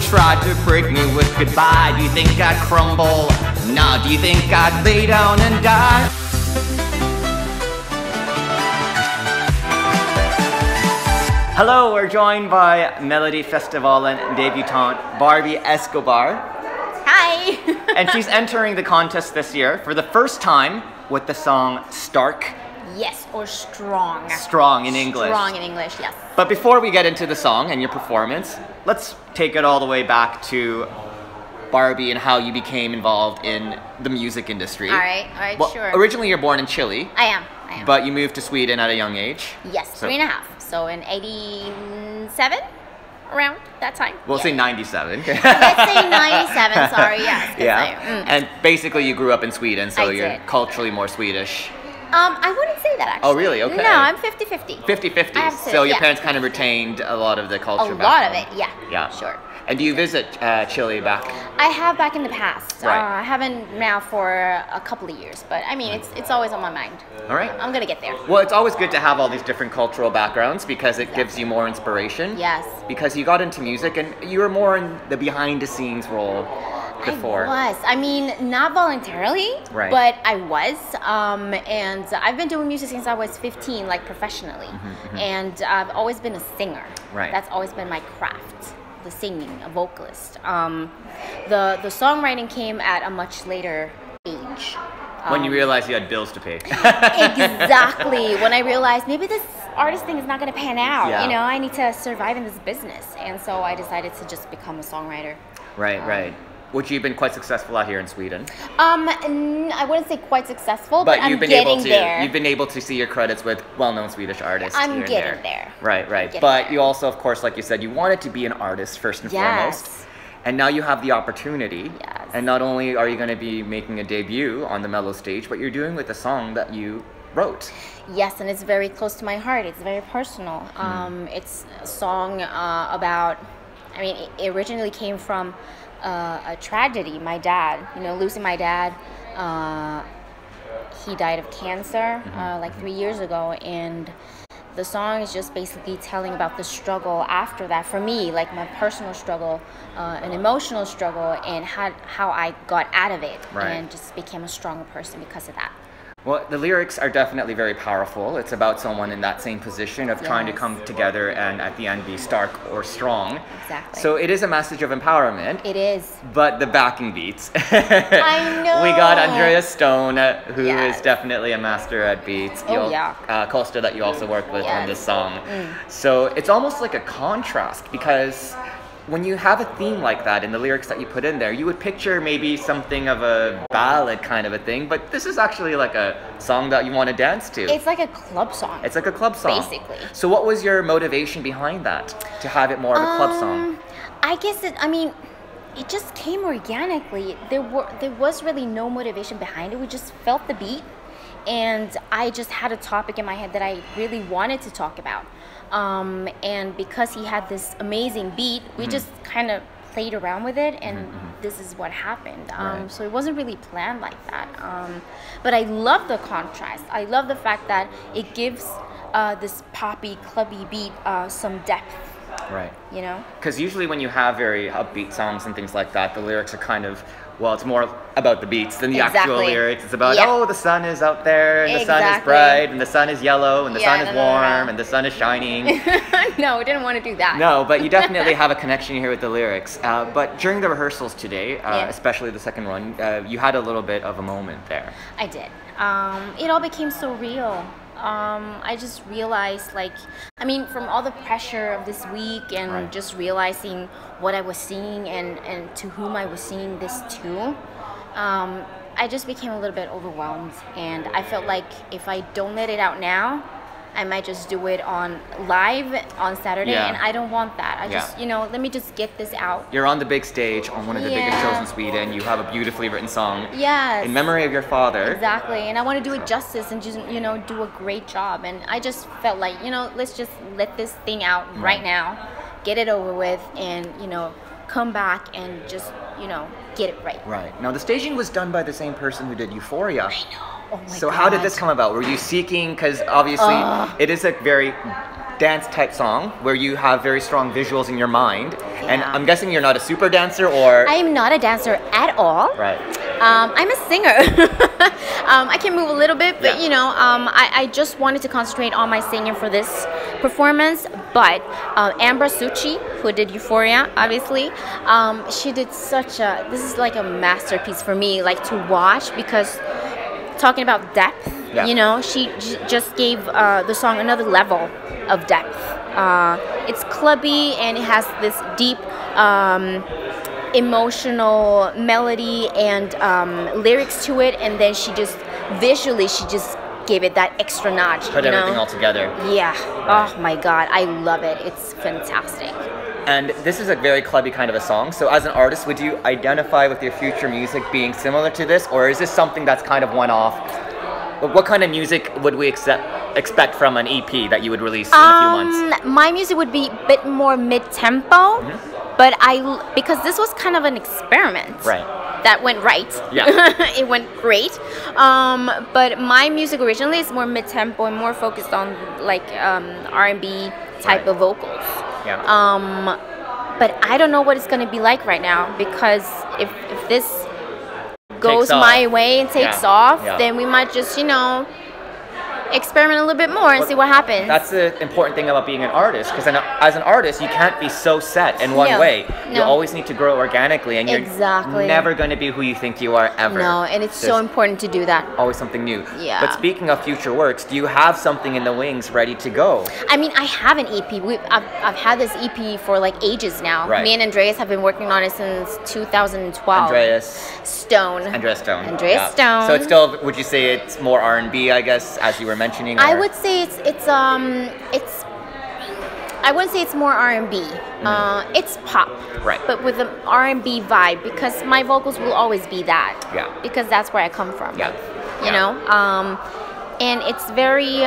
tried to break me with goodbye. Do you think I'd crumble? Nah, do you think I'd lay down and die? Hello, we're joined by Melodifestivalen debutante Barbi Escobar. Hi! And she's entering the contest this year for the first time with the song Stark. Yes, or strong. Strong in English. Strong in English, yes. But before we get into the song and your performance, let's take it all the way back to Barbie and how you became involved in the music industry. All right, well, sure. Originally you're born in Chile. I am. But you moved to Sweden at a young age. Yes, 3.5. So in 87, around that time. We'll say 97. Let's say 97, sorry, yes. Yeah. And basically you grew up in Sweden, so I you're did. culturally more Swedish. I wouldn't say that actually. Oh, really? Okay. No, I'm 50-50. 50-50. So your parents kind of retained a lot of the culture A back lot of home. it, yeah. Yeah. Sure. And do you visit Chile back? I have back in the past. Right. I haven't now for a couple of years, but I mean, it's always on my mind. All right. I'm gonna get there. Well, it's always good to have all these different cultural backgrounds because it gives you more inspiration. Yes. Because you got into music and you were more in the behind-the-scenes role before. I was. I mean, not voluntarily, right. but I was. And I've been doing music since I was 15, like professionally. And I've always been a singer. Right. That's always been my craft. The singing, a vocalist. The songwriting came at a much later age. When you realized you had bills to pay. Exactly. When I realized maybe this artist thing is not going to pan out. Yeah. You know, I need to survive in this business. And so I decided to just become a songwriter. Right. Which you've been quite successful at here in Sweden. I wouldn't say quite successful, but I'm you've been getting able to, there. You've been able to see your credits with well-known Swedish artists. I'm here and getting there. Right. But you also, of course, like you said, you wanted to be an artist first and foremost. And now you have the opportunity. Yes. And not only are you going to be making a debut on the Mellow stage, but you're doing with a song that you wrote. Yes, and it's very close to my heart. It's very personal. It's a song about, I mean, it originally came from a tragedy. My dad, losing my dad. He died of cancer like 3 years ago, and the song is just basically telling about the struggle after that for me, like my personal struggle, an emotional struggle, and how I got out of it and just became a stronger person because of that. Well, the lyrics are definitely very powerful. It's about someone in that same position of trying to come together and at the end be stark or strong. Exactly. So it is a message of empowerment. It is. But the backing beats. I know. We got Andrea Stone, who is definitely a master at beats. Costa that you also worked with on this song. So it's almost like a contrast because when you have a theme like that in the lyrics that you put in there, you would picture maybe something of a ballad kind of a thing, but this is actually like a song that you want to dance to. It's like a club song. It's like a club song. Basically. So what was your motivation behind that, to have it more of a club song? I guess it just came organically. There was really no motivation behind it. We just felt the beat, and I just had a topic in my head that I really wanted to talk about. And because he had this amazing beat, we just kind of played around with it, and this is what happened. So it wasn't really planned like that. But I love the contrast. I love the fact that it gives this poppy, clubby beat some depth. Right. Because usually when you have very upbeat songs and things like that, the lyrics are kind of, well, it's more about the beats than the actual lyrics. It's about, the sun is out there, and the sun is bright, and the sun is yellow, and the sun is warm, and the sun is shining. No, we didn't want to do that. No, but you definitely have a connection here with the lyrics. But during the rehearsals today, especially the second one, you had a little bit of a moment there. I did. It all became so real. I just realized, from all the pressure of this week and just realizing what I was singing and to whom I was singing this to, I just became a little bit overwhelmed. And I felt like if I don't let it out now, I might just do it on live on Saturday, and I don't want that. I just, let me just get this out. You're on the big stage on one of the biggest shows in Sweden. You have a beautifully written song. Yes. In memory of your father. Exactly. And I want to do it justice and just, do a great job. And I just felt like, let's just let this thing out right now, get it over with, and, come back and just, get it right. Right. Now, the staging was done by the same person who did Euphoria. I know. Oh my So God. how did this come about? Were you seeking, because obviously it is a very dance type song where you have very strong visuals in your mind. And I'm guessing you're not a super dancer, or... I am not a dancer at all. Right. I'm a singer. I can move a little bit, but you know, I just wanted to concentrate on my singing for this performance. But Ambra Suchi, who did Euphoria, obviously, she did such a... This is like a masterpiece for me, like to watch, because talking about depth, you know, she just gave the song another level of depth. It's clubby and it has this deep emotional melody and lyrics to it, and then she just visually gave it that extra notch. Put everything all together. Yeah. Oh my God, I love it. It's fantastic. And this is a very clubby kind of a song. So as an artist, would you identify with your future music being similar to this, or is this something that's kind of one-off? What kind of music would we expect from an EP that you would release in a few months? My music would be a bit more mid-tempo, but because this was kind of an experiment. Right. That went right. Yeah. It went great. But my music originally is more mid-tempo and more focused on like R&B type of vocals. Yeah. But I don't know what it's going to be like right now, because if this goes my way and takes off, then we might just, you know, experiment a little bit more and see what happens. That's the important thing about being an artist, because as an artist, you can't be so set in one way. You always need to grow organically, and you're never going to be who you think you are ever. No, and it's so important to do that. Always something new. Yeah. But speaking of future works, do you have something in the wings ready to go? I mean, I have an EP. I've had this EP for like ages now. Right. Me and Andreas have been working on it since 2012. Andreas Stone. Stone. So it's still, would you say it's more R&B, I guess, as you were mentioning? I would say it's I wouldn't say it's more R&B. It's pop, right? But with an R&B vibe, because my vocals will always be that. Yeah. Because that's where I come from. Yeah. You know, and it's very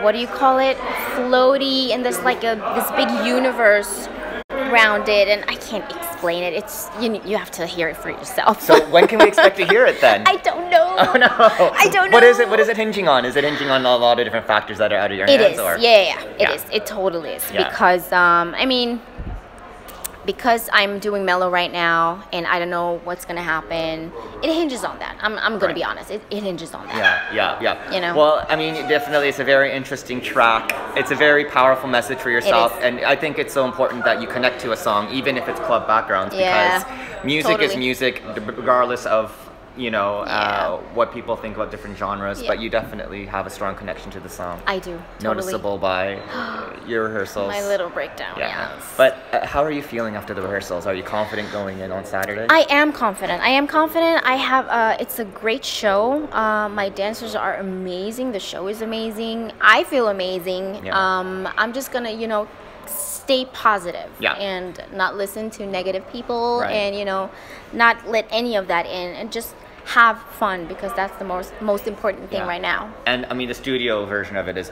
what do you call it? Floaty, and there's like this big universe around it, and I can't explain it. It's you have to hear it for yourself. So when can we expect to hear it then? I don't know. Oh no. I don't know. What is it hinging on? Is it hinging on a lot of different factors that are out of your hands? It is. Or? Yeah. It is. It totally is. Yeah. Because I mean, because I'm doing mellow right now, and I don't know what's gonna happen. It hinges on that. I'm gonna be honest. It hinges on that. Yeah. You know. Well, I mean, definitely, it's a very interesting track. It's a very powerful message for yourself, and I think it's so important that you connect to a song, even if it's club backgrounds, because music is music, regardless of what people think about different genres. But you definitely have a strong connection to the song. I do. Noticeable by your rehearsals. My little breakdown. Yes. But how are you feeling after the rehearsals? Are you confident going in on Saturday? I am confident. I have it's a great show. My dancers are amazing. The show is amazing. I feel amazing. I'm just gonna stay positive and not listen to negative people, and not let any of that in, and just have fun, because that's the most important thing right now. And I mean, the studio version of it is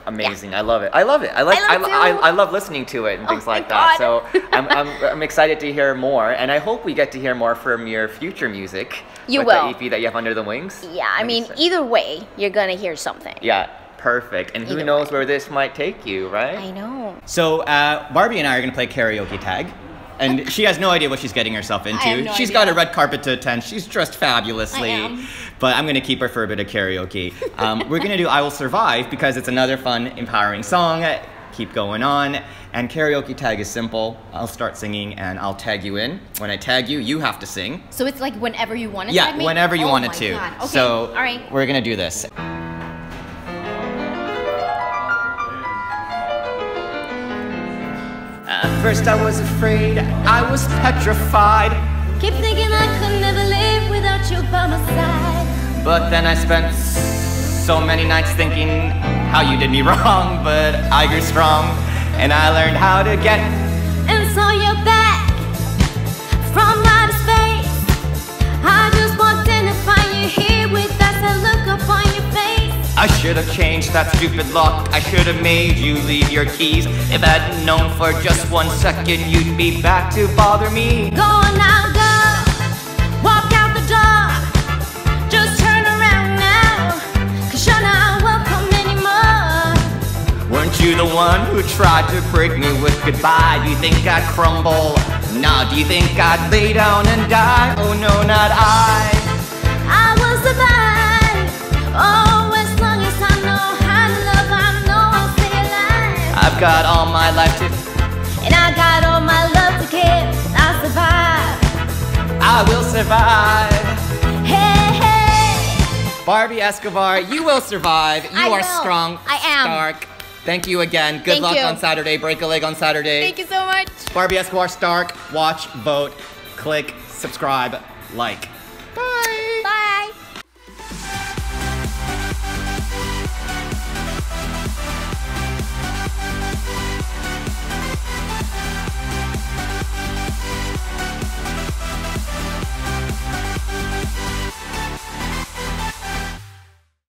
amazing. I love it. I love listening to it and things like that. So I'm excited to hear more, and I hope we get to hear more from your future music. You with will. the EP that you have under the wings. Yeah, I mean, either way, you're gonna hear something. Yeah. Perfect. And who knows where this might take you, right? I know. So Barbie and I are going to play karaoke tag. And she has no idea what she's getting herself into. She's got a red carpet to attend. She's dressed fabulously. But I'm going to keep her for a bit of karaoke. We're going to do I Will Survive, because it's another fun, empowering song. Keep going on. And karaoke tag is simple. I'll start singing and I'll tag you in. When I tag you, you have to sing. So it's like whenever you want to tag me? Yeah, whenever you wanted to. God. Okay. So all right. We're going to do this. At first I was afraid, I was petrified. Keep thinking I could never live without you by my side. But then I spent so many nights thinking how you did me wrong. But I grew strong, and I learned how to get. And so you're back from outer space. I just walked in to find you here with that sad look upon your face. I should have changed that stupid lock. I should have made you leave your keys. If I hadn't known for just 1 second you'd be back to bother me. Go on now, go. Walk out the door. Just turn around now, 'cause you're not welcome anymore. one who tried to break me with goodbye. Do you think I'd crumble? Nah, do you think I'd lay down and die? Oh no, not I. I will survive. Oh, as long as I know how to love, I know I'll stay alive. I've got all my life to, and I got all my love to give. I'll survive. I will survive. Hey, hey. Barbie Escobar, you will survive. You are strong. I am. Stark. Thank you again. Good luck on Saturday. Break a leg on Saturday. Thank you so much. Barbi Escobar, Stark. Watch, vote, click, subscribe, like. Bye. Bye.